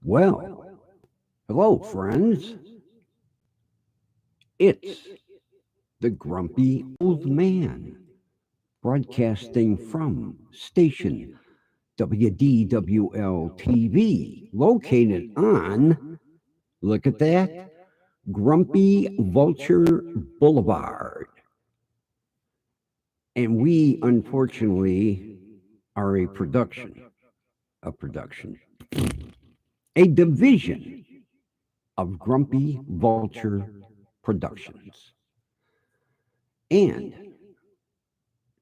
Well, hello, friends. It's the grumpy old man broadcasting from station WDWL TV, located on, look at that, Grumpy Vulture Boulevard. And we, unfortunately, are a production, a division of Grumpy Vulture Productions. And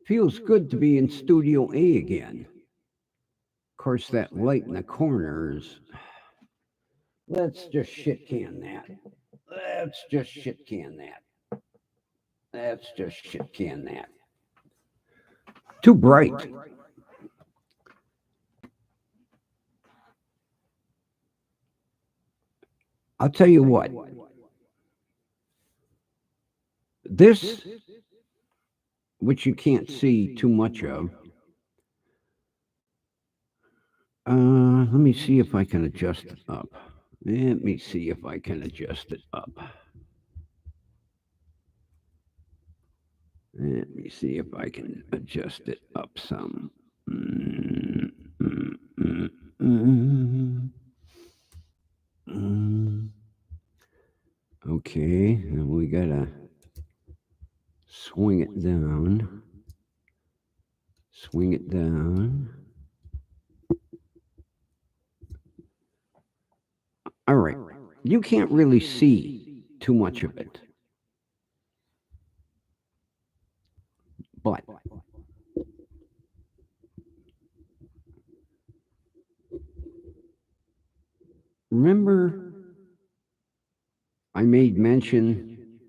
feels good to be in Studio A again. Of course, that light in the corners. Let's just shit can that. Let's just shit can that. Let's just shit can that. Too bright. I'll tell you what. This, which you can't see too much of, let me see if I can adjust it up. Let me see if I can adjust it up. Let me see if I can adjust it up some. Mm, mm, mm, mm, mm. Okay, and we gotta swing it down. Swing it down. All right. You can't really see too much of it. But remember, I made mention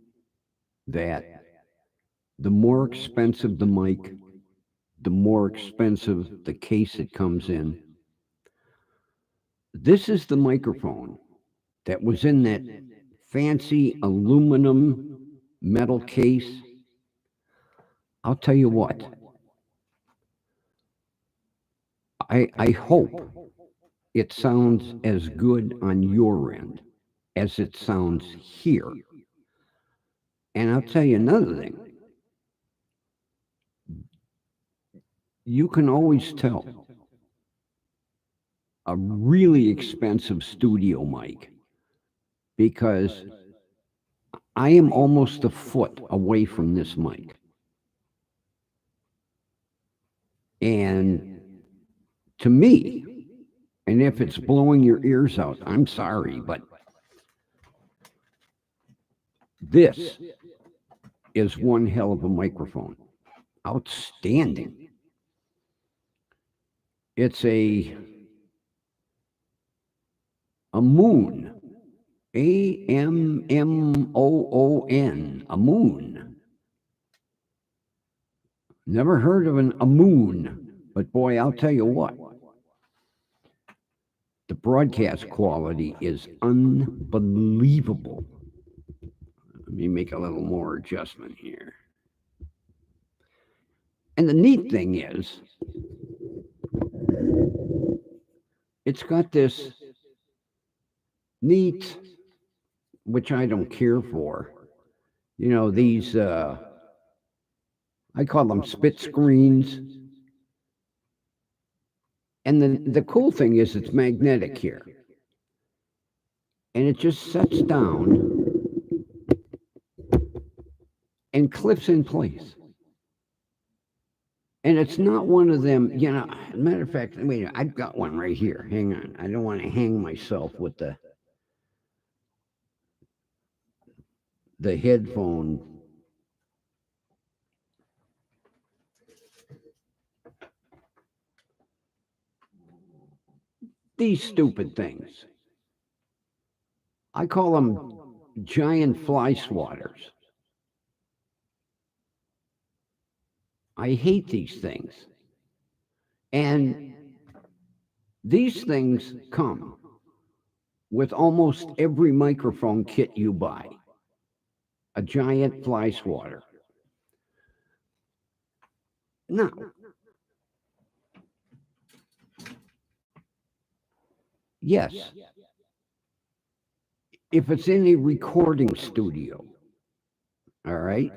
that the more expensive the mic, the more expensive the case it comes in. This is the microphone that was in that fancy aluminum metal case. I'll tell you what, I hope it sounds as good on your end as it sounds here. And I'll tell you another thing. You can always tell a really expensive studio mic because I am almost a foot away from this mic. And to me, and if it's blowing your ears out, I'm sorry, but this is one hell of a microphone. Outstanding. It's a moon. AMMOON. A moon. Never heard of a moon, but boy, I'll tell you what. The broadcast quality is unbelievable. Let me make a little more adjustment here. And the neat thing is, it's got this neat, which I don't care for, these, I call them spit screens. And the cool thing is it's magnetic here. And it just sets down and clips in place. And it's not one of them, matter of fact, wait, I've got one right here. Hang on. I don't want to hang myself with the headphone. These stupid things. I call them giant fly swatters. I hate these things. And these things come with almost every microphone kit you buy. A giant fly swatter. Now, Yes, if it's in a recording studio, all right,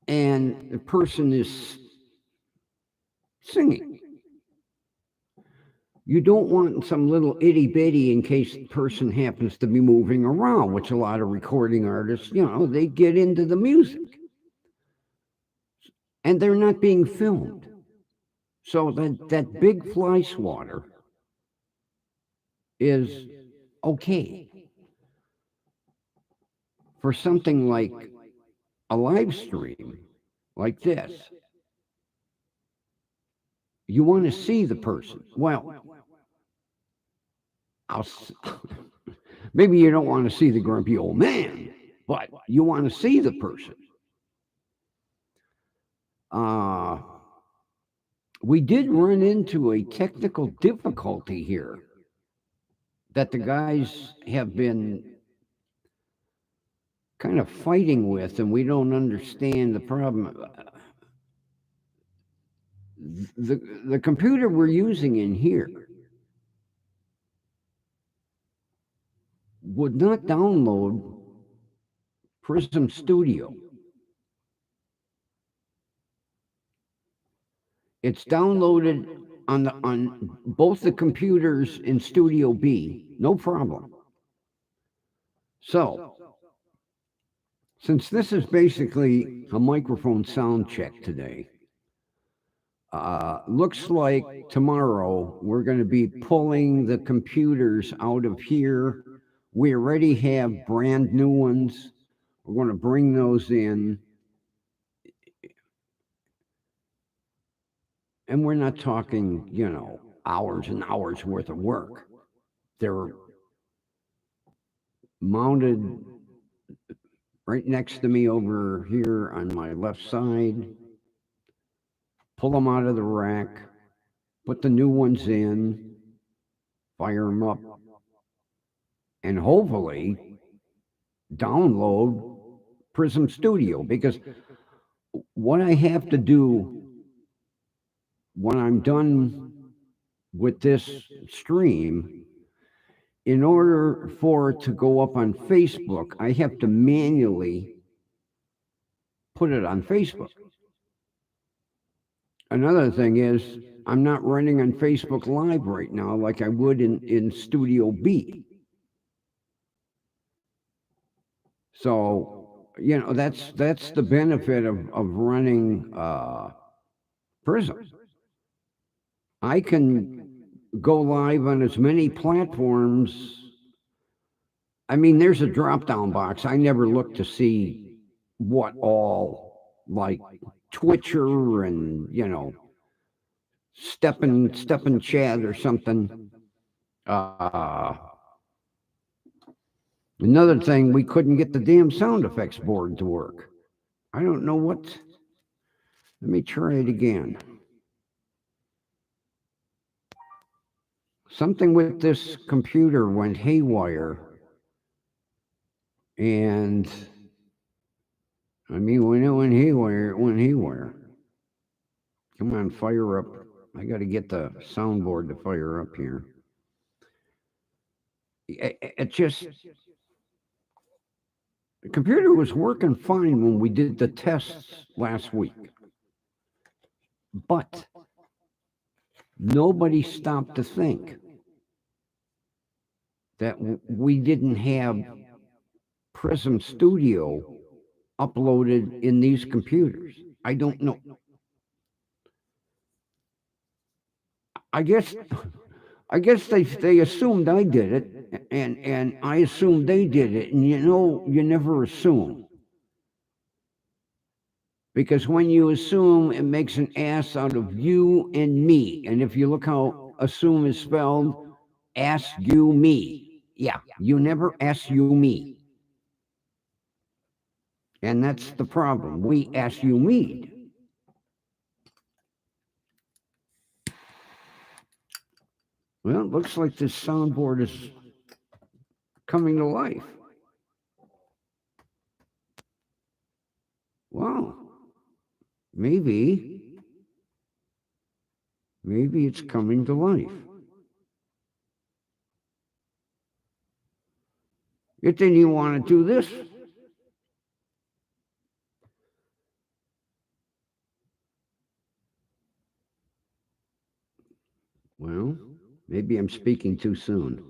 and the person is singing, you don't want some little itty bitty in case the person happens to be moving around, which a lot of recording artists, they get into the music and they're not being filmed. So that big fly swatter is okay for something like a live stream like this. You want to see the person. Well, I'll, maybe you don't want to see the grumpy old man, but you want to see the person. We did run into a technical difficulty here that the guys have been kind of fighting with, and we don't understand the problem. The computer we're using in here would not download Prism Studio. It's downloaded on both the computers in Studio B, no problem. So, since this is basically a microphone sound check today, looks like tomorrow we're going to be pulling the computers out of here. We already have brand new ones. We're going to bring those in. And we're not talking, hours and hours worth of work. They're mounted right next to me over here on my left side. Pull them out of the rack, put the new ones in, fire them up, and hopefully download Prism Studio, because what I have to do when I'm done with this stream, in order for it to go up on Facebook, I have to manually put it on Facebook. Another thing is, I'm not running on Facebook Live right now like I would in Studio B. So, that's the benefit of running Prism. I can go live on as many platforms. I mean, there's a drop down box. I never look to see what all, like Twitcher and, Steppin' Chad or something. Another thing, we couldn't get the damn sound effects board to work. I don't know what. Let me try it again. Something with this computer went haywire. And I mean, when it went haywire, it went haywire. Come on, fire up. I got to get the soundboard to fire up here. It just, the computer was working fine when we did the tests last week. But nobody stopped to think that we didn't have Prism Studio uploaded in these computers. I don't know. I guess they assumed I did it, and I assumed they did it, and you never assume. Because when you assume, it makes an ass out of you and me. And if you look how assume is spelled, ask you me. Yeah, you never ask you me. And that's the problem. We ask you me. Well, it looks like this soundboard is coming to life. Wow. Maybe it's coming to life. It didn't even want to do this. Well, maybe I'm speaking too soon.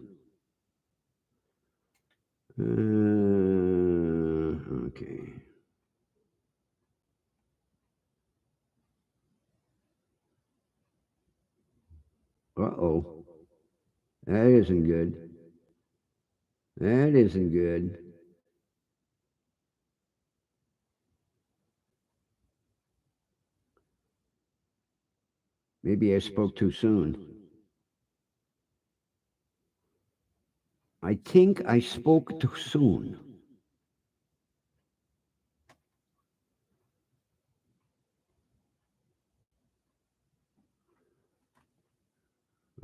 Okay. Uh-oh. That isn't good. That isn't good. Maybe I spoke too soon. I think I spoke too soon.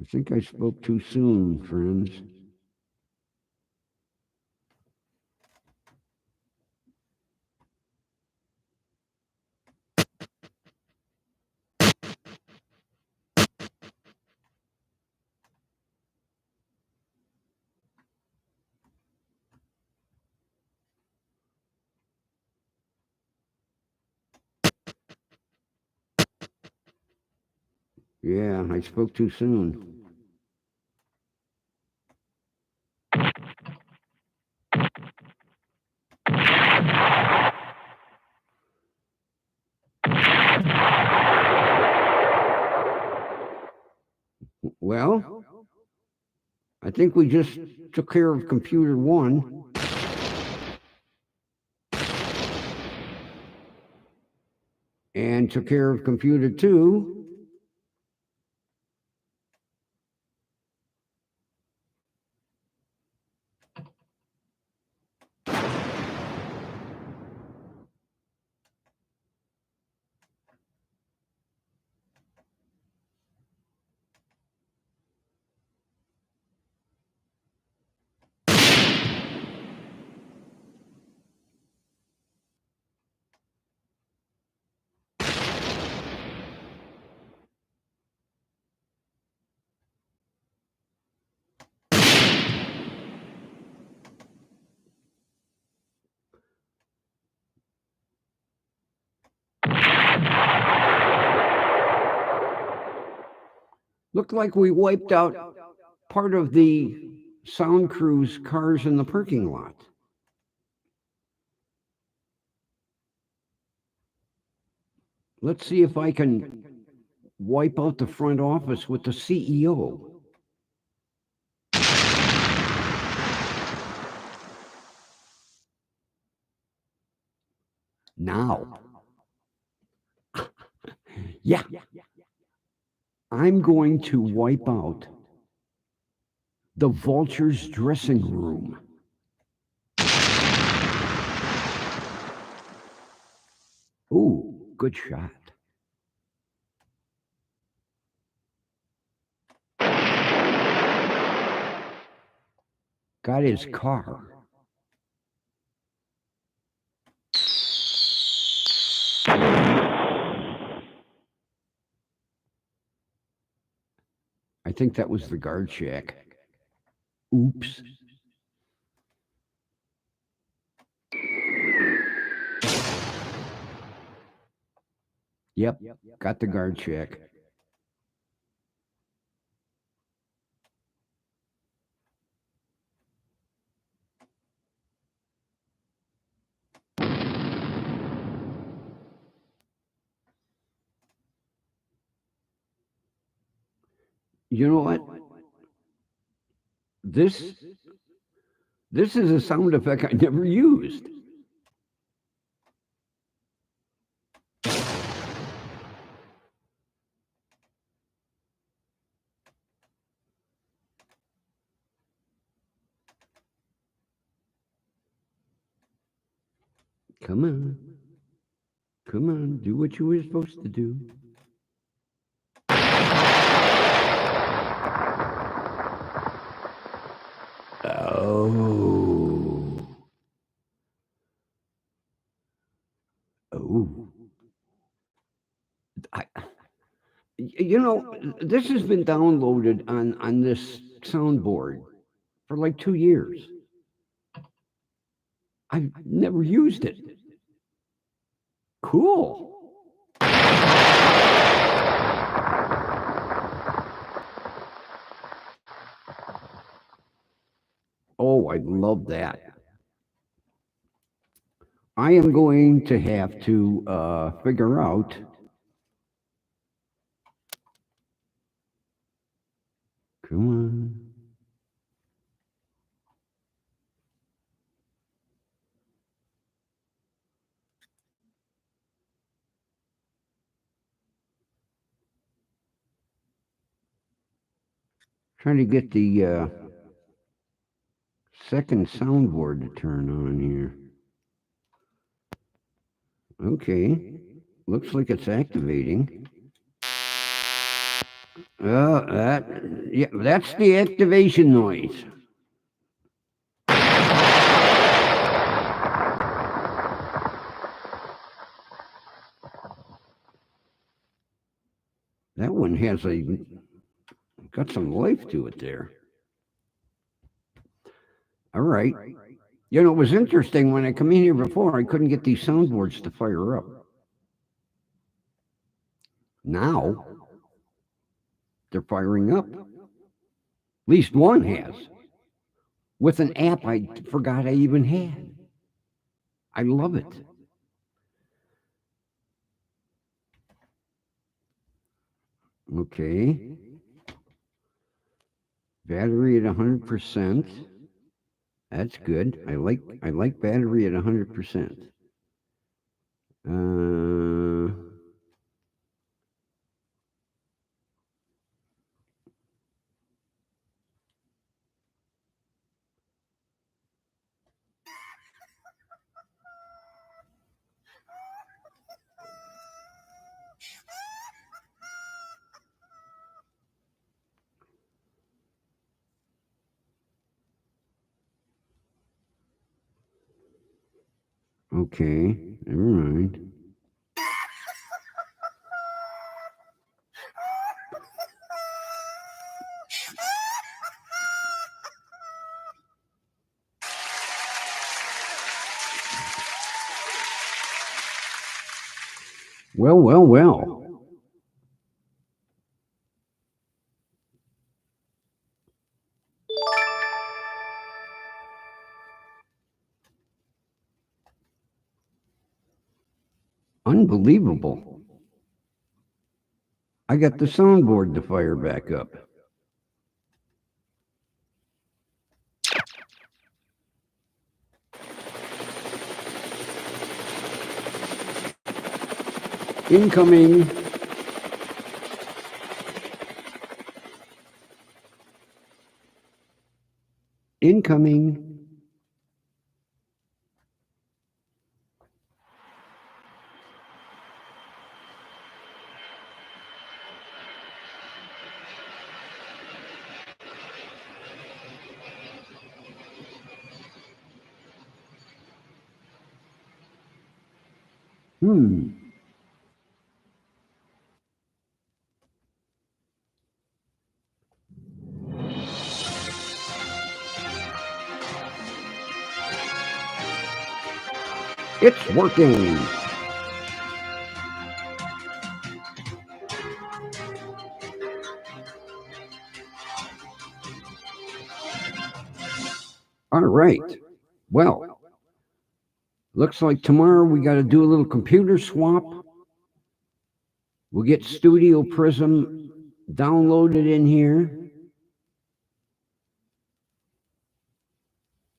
I think I spoke too soon, friends. Yeah, I spoke too soon. Well, I think we just took care of computer one. And took care of computer two. Looked like we wiped out part of the sound crew's cars in the parking lot. Let's see if I can wipe out the front office with the CEO. Now. Yeah. I'm going to wipe out the Vulture's dressing room. Ooh, good shot. Got his car. I think that was the guard shack. Oops. Yep, got the guard shack. You know what? This is a sound effect I never used. Come on. Come on, do what you were supposed to do. Oh. Oh. You know, this has been downloaded on this soundboard for like 2 years. I've never used it. Cool. Oh, I love that. I am going to have to figure out. Come on. Trying to get the second soundboard to turn on here. Okay. Looks like it's activating. That's the activation noise. That one has got some life to it there. All right. You know, it was interesting when I come in here before, I couldn't get these soundboards to fire up. Now, they're firing up. At least one has. With an app I forgot I even had. I love it. Okay. Battery at 100%. That's good. I like battery at 100%. Okay, never mind. Well. Unbelievable. I got the soundboard to fire back up. Incoming. Incoming. It's working. All right. Well, looks like tomorrow we got to do a little computer swap. We'll get Studio Prism downloaded in here.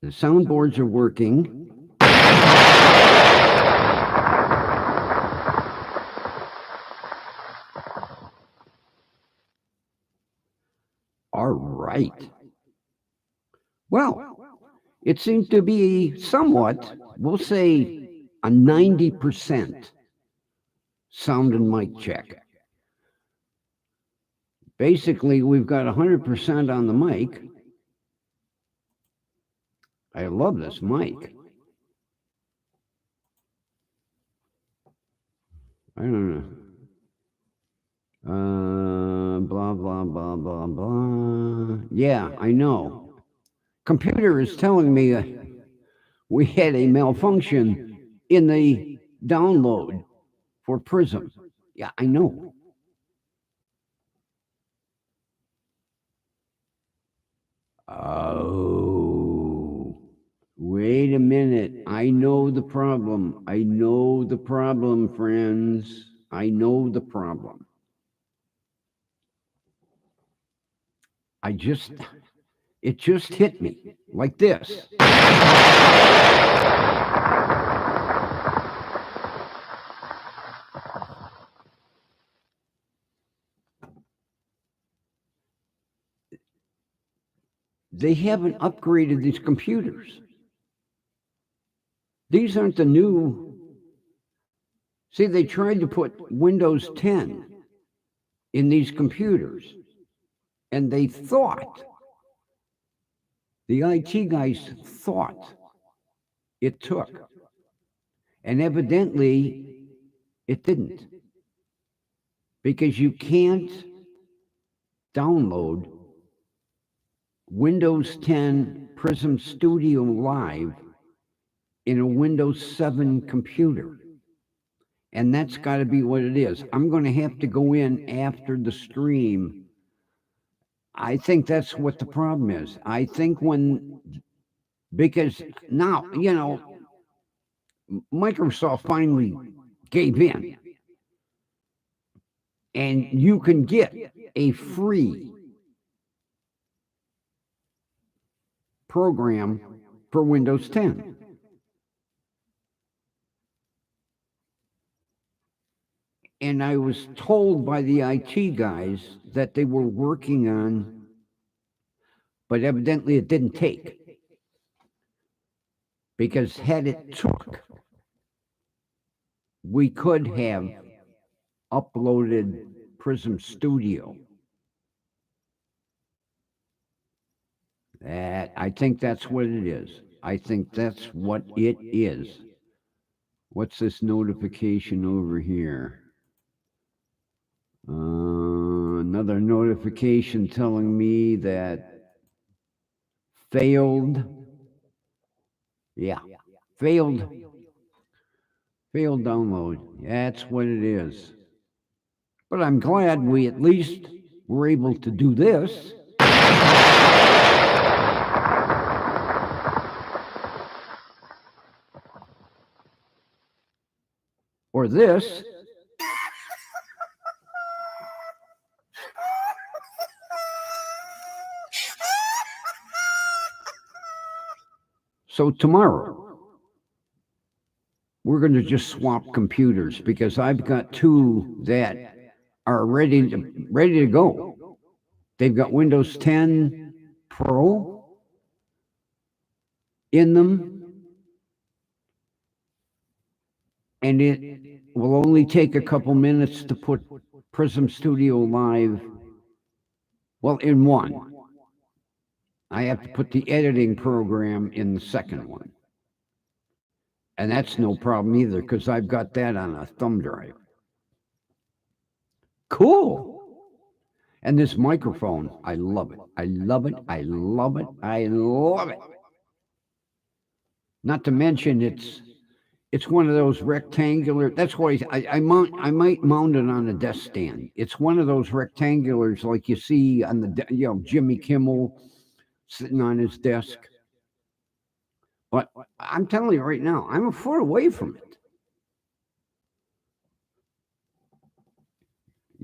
The soundboards are working. All right. Well, it seems to be somewhat, we'll say a 90% sound and mic check. Basically, we've got 100% on the mic. I love this mic. I don't know. Blah, blah, blah, blah, blah. Yeah, I know. Computer is telling me we had a malfunction in the download for Prism. Yeah, I know. Oh, wait a minute. I know the problem. I know the problem, friends. I know the problem. It just hit me like this. They haven't upgraded these computers. These aren't the new. See, they tried to put Windows 10 in these computers, and they thought, the IT guys thought it took. And evidently, it didn't. Because you can't download Windows 10 Prism Studio Live in a Windows 7 computer. And that's got to be what it is. I'm going to have to go in after the stream. I think that's what the problem is. I think because now, Microsoft finally gave in. And you can get a free program for Windows 10. And I was told by the IT guys that they were working on, but evidently it didn't take. Because had it took, we could have uploaded Prism Studio. I think that's what it is. I think that's what it is. What's this notification over here? Another notification telling me that failed. Yeah, failed download. That's what it is. But I'm glad we at least were able to do this. Or this. So tomorrow, we're going to just swap computers because I've got two that are ready to go. They've got Windows 10 Pro in them, and it will only take a couple minutes to put Prism Studio Live, well, in one. I have to put the editing program in the second one. And that's no problem either because I've got that on a thumb drive. Cool. And this microphone, I love it. I love it. I love it. I love it. Not to mention it's one of those rectangular. That's why I might mount it on a desk stand. It's one of those rectangulars like you see on the Jimmy Kimmel sitting on his desk. But I'm telling you right now, I'm a foot away from it.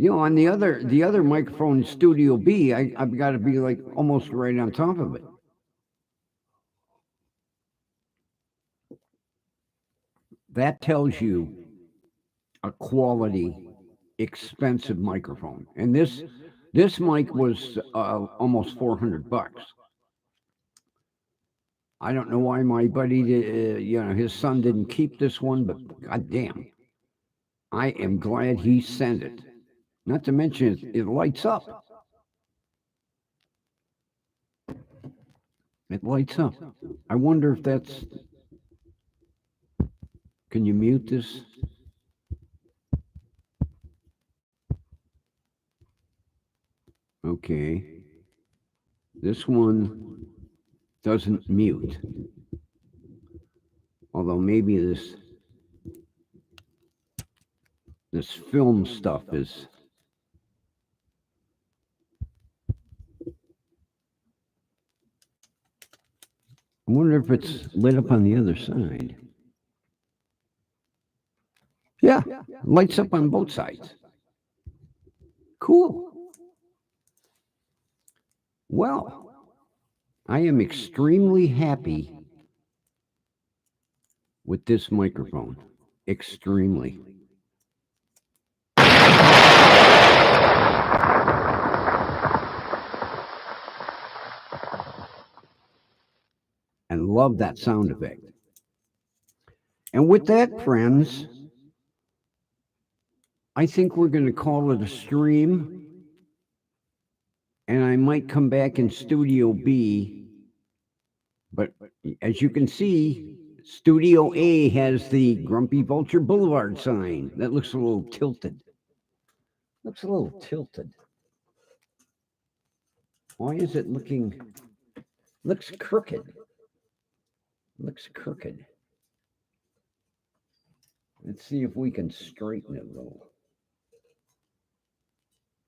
On the other microphone, Studio B, I've got to be like almost right on top of it. That tells you a quality, expensive microphone. And this mic was almost $400. I don't know why my buddy, his son didn't keep this one, but goddamn, I am glad he sent it. Not to mention it lights up. It lights up. I wonder if that's. Can you mute this? Okay. This one doesn't mute. Although maybe this film stuff is. I wonder if it's lit up on the other side. Yeah, lights up on both sides. Cool. Well, I am extremely happy with this microphone. Extremely. And love that sound effect. And with that, friends, I think we're going to call it a stream. And I might come back in Studio B. But as you can see, Studio A has the Grumpy Vulture Boulevard sign. That looks a little tilted. Why is it looks crooked? Let's see if we can straighten it a little.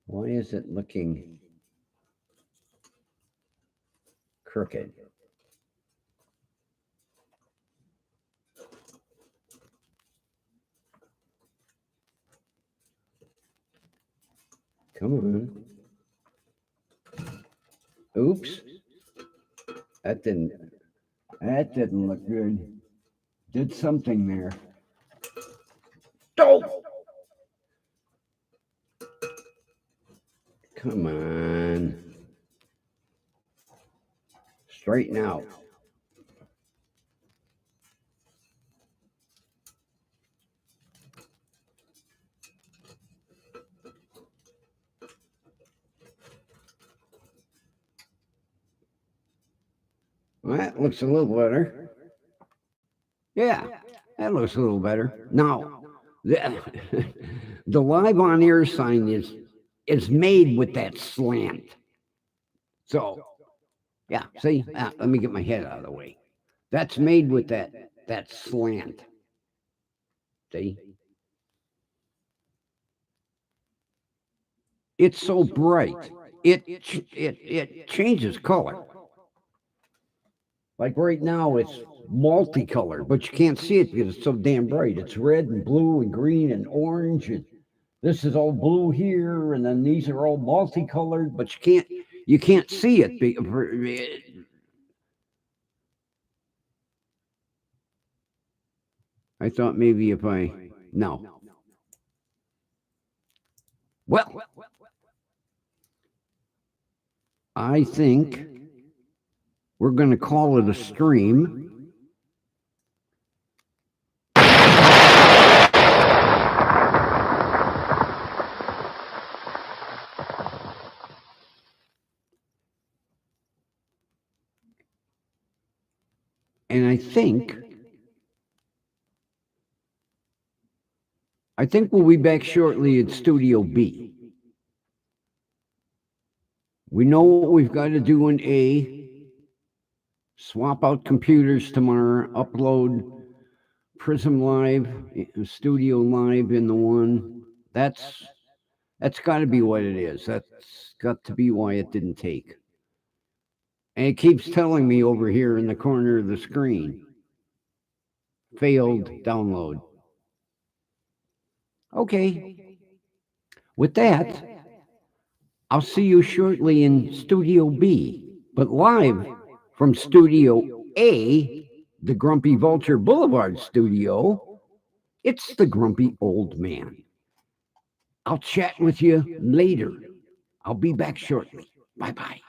Why is it looking crooked? Come on. Oops. That didn't look good. Did something there. Oh! Come on. Straighten out. Well, that looks a little better. Yeah, that looks a little better. Now, the live on air sign is made with that slant. So, yeah, see, let me get my head out of the way. That's made with that slant. See? It's so bright. It changes color. Like right now, it's multicolored, but you can't see it because it's so damn bright. It's red and blue and green and orange, and this is all blue here, and then these are all multicolored, but you can't see it. I thought maybe if no. Well, I think we're going to call it a stream. And I think we'll be back shortly at Studio B. We know what we've got to do in A. Swap out computers tomorrow, upload Prism Live, Studio Live in the one. That's got to be what it is. That's got to be why it didn't take. And it keeps telling me over here in the corner of the screen, failed download. Okay. With that, I'll see you shortly in Studio B, but live from Studio A, the Grumpy Vulture Boulevard studio, it's the Grumpy Old Man. I'll chat with you later. I'll be back shortly. Bye-bye.